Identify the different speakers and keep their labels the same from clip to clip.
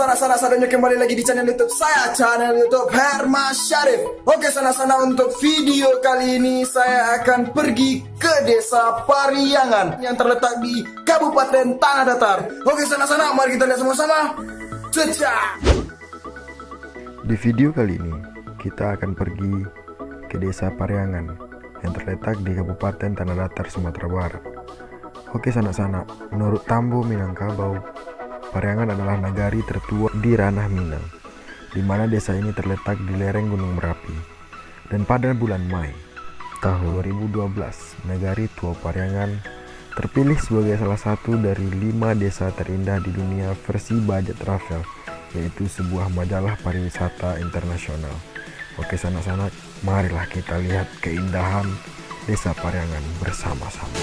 Speaker 1: sana-sana sadanya kembali lagi di channel YouTube saya, channel YouTube Hermas Syarif. Oke sana-sana, untuk video kali ini saya akan pergi ke Desa Pariangan yang terletak di Kabupaten Tanah Datar. Oke sana-sana, mari kita lihat sama-sama. Cecak.
Speaker 2: Di video kali ini kita akan pergi ke Desa Pariangan yang terletak di Kabupaten Tanah Datar, Sumatera Barat. Oke sana-sana, menurut Tambo Minangkabau, Pariangan adalah nagari tertua di ranah Minang, di mana desa ini terletak di lereng Gunung Merapi. Dan pada bulan Mei tahun 2012, nagari Tua Pariangan terpilih sebagai salah satu dari 5 desa terindah di dunia versi Budget Travel, yaitu sebuah majalah pariwisata internasional. Oke sana-sana, marilah kita lihat keindahan Desa Pariangan bersama-sama.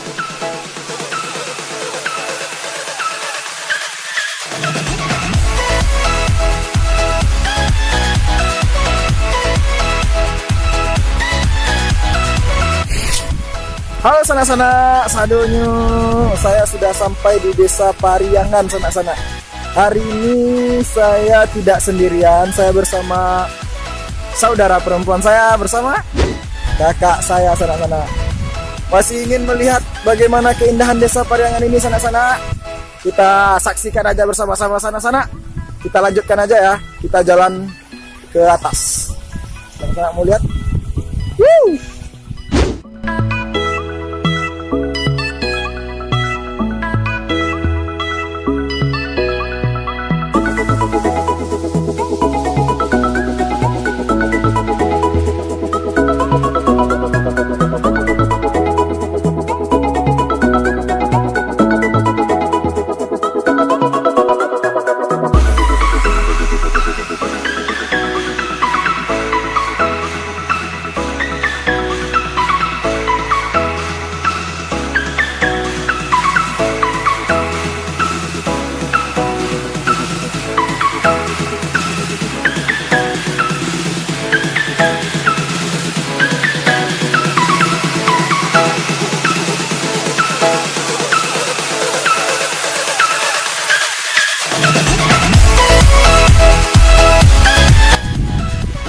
Speaker 1: Halo sana-sana, sadonyo. Saya sudah sampai di Desa Pariangan sana-sana. Hari ini saya tidak sendirian, saya bersama saudara perempuan saya, bersama kakak saya sana-sana. Masih ingin melihat bagaimana keindahan Desa Pariangan ini sana-sana? Kita saksikan aja bersama-sama sana-sana. Kita lanjutkan aja ya, kita jalan ke atas. Sana-sana mau lihat? Woo!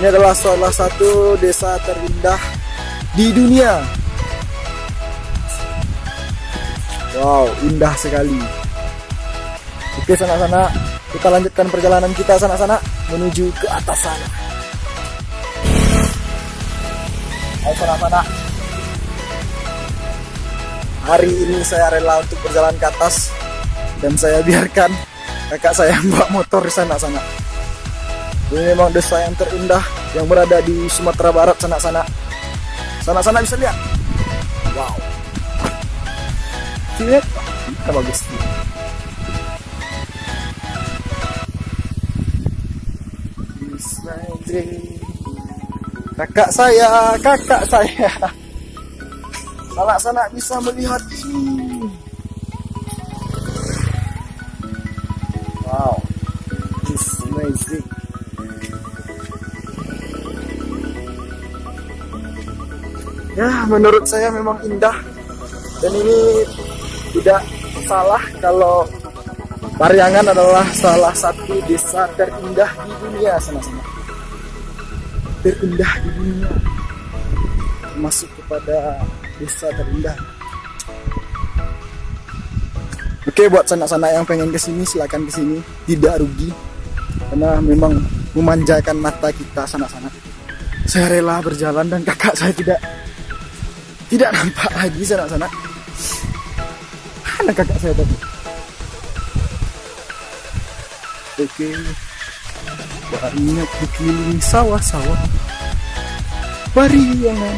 Speaker 1: Ini adalah salah satu desa terindah di dunia. Wow, indah sekali. Oke sana-sana, kita lanjutkan perjalanan kita sana-sana menuju ke atas sana. Ayo sana-sana. Hari ini saya rela untuk berjalan ke atas dan saya biarkan kakak saya bawa motor di sana-sana. Ini memang desa yang terindah yang berada di Sumatera Barat sana-sana. Sana-sana bisa lihat. Wow. Lihat, kita bagus. Kakak saya. Sana-sana bisa melihat ini. Wow. It's amazing. Ya, menurut saya memang indah. Dan ini tidak salah kalau Pariangan adalah salah satu desa terindah di dunia sana-sana. Terindah di dunia. Masuk kepada desa terindah. Oke, buat sana-sana yang pengen kesini silakan kesini, tidak rugi. Karena memang memanjakan mata kita sana-sana. Saya rela berjalan dan kakak saya tidak nampak lagi sana-sana. Mana kakak saya tadi? Oke, banyak dikelilingi sawah-sawah Pariangan.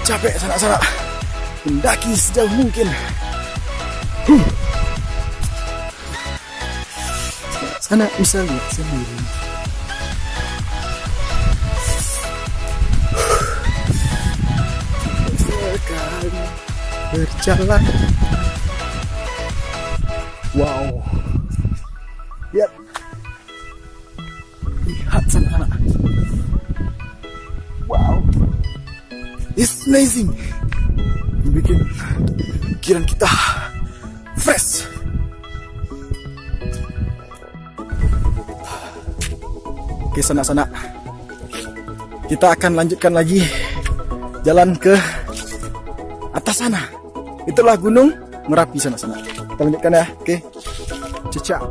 Speaker 1: Capek sana-sana, mendaki sejauh mungkin. Sana bisa lihat sendiri. Berjalan. Wow. Lihat sana. Wow. It's amazing. Bikin pikiran kita fresh. Oke sanak-sanak, kita akan lanjutkan lagi jalan ke atas sana. Itulah Gunung Merapi sanak-sanak. Kita lanjutkan ya. Oke, ciao.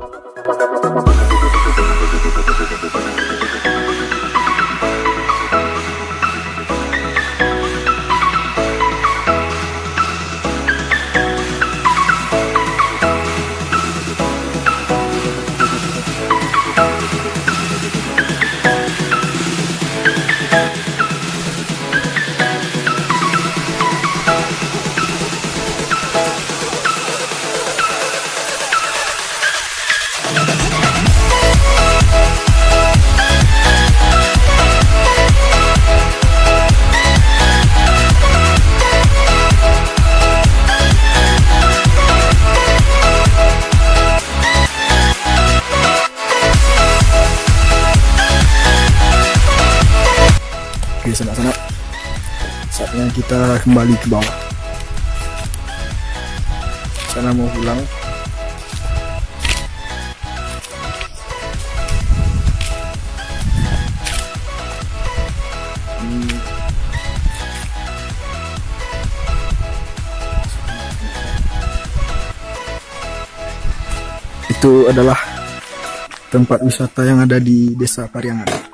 Speaker 1: Oke sanak-sanak, saatnya kita kembali ke bawah. Sana mau pulang. Itu adalah tempat wisata yang ada di Desa Pariangan.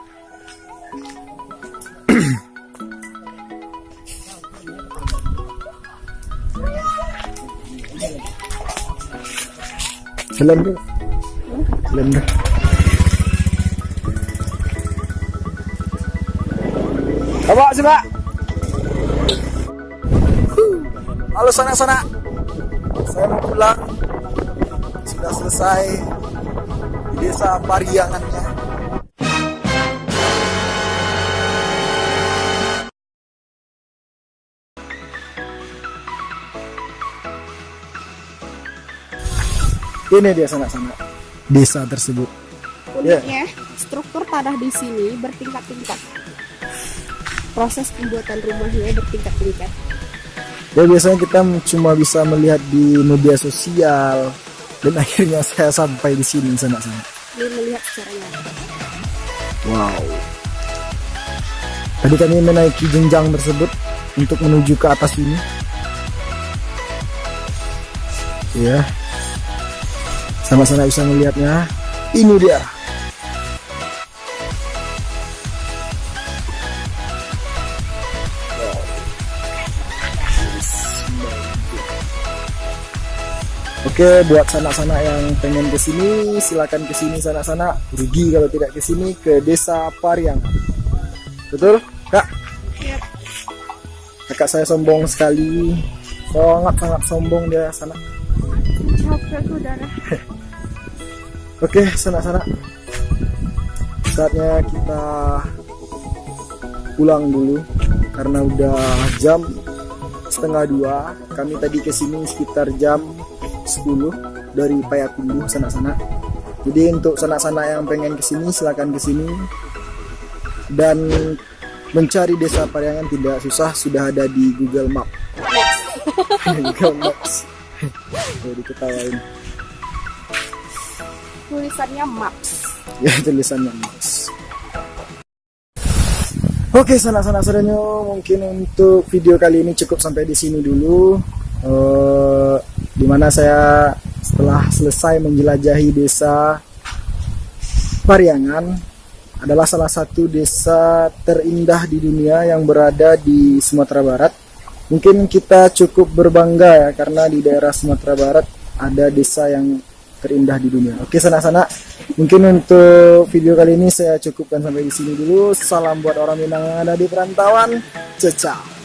Speaker 1: Jalan deh. Apa sih Pak? Halo sanak-sanak, saya mau pulang. Sudah selesai di Desa Pariangannya. Ini dia sanak-sanak desa tersebut.
Speaker 3: Uniknya, struktur tanah di sini bertingkat-tingkat. Proses pembuatan rumahnya bertingkat-tingkat.
Speaker 1: Ya biasanya kita cuma bisa melihat di media sosial, dan akhirnya saya sampai di sini sanak-sanak.
Speaker 3: Ini melihat secara nyata.
Speaker 1: Wow. Tadi kami menaiki jenjang tersebut untuk menuju ke atas ini. Ya. Sama-sama bisa melihatnya. Ini dia. Oke, buat sanak-sanak yang pengen kesini, silakan kesini sanak-sanak. Rugi kalau tidak kesini ke Desa Pariangan. Betul, Kak?
Speaker 3: Yep.
Speaker 1: Kakak saya sombong sekali. Sangat-sangat sombong dia sanak.
Speaker 3: Oke, saudara.
Speaker 1: Oke, sanak-sanak. Saatnya kita pulang dulu karena udah jam 1:30. Kami tadi kesini sekitar jam 10 dari Payakumbuh sanak-sanak. Jadi untuk sanak-sanak yang pengen kesini silakan kesini, dan mencari Desa Pariangan tidak susah, sudah ada di Google Map. Google Maps. Diketawain.
Speaker 3: Tulisannya maps.
Speaker 1: Ya, tulisannya Maps. Oke, sanak-sanak serenyo, mungkin untuk video kali ini cukup sampai di sini dulu. Dimana saya setelah selesai menjelajahi Desa Pariangan, adalah salah satu desa terindah di dunia yang berada di Sumatera Barat. Mungkin kita cukup berbangga ya, karena di daerah Sumatera Barat ada desa yang terindah di dunia. Oke sanak-sanak, mungkin untuk video kali ini saya cukupkan sampai di sini dulu. Salam buat orang Minang yang ada di perantauan. Ciao.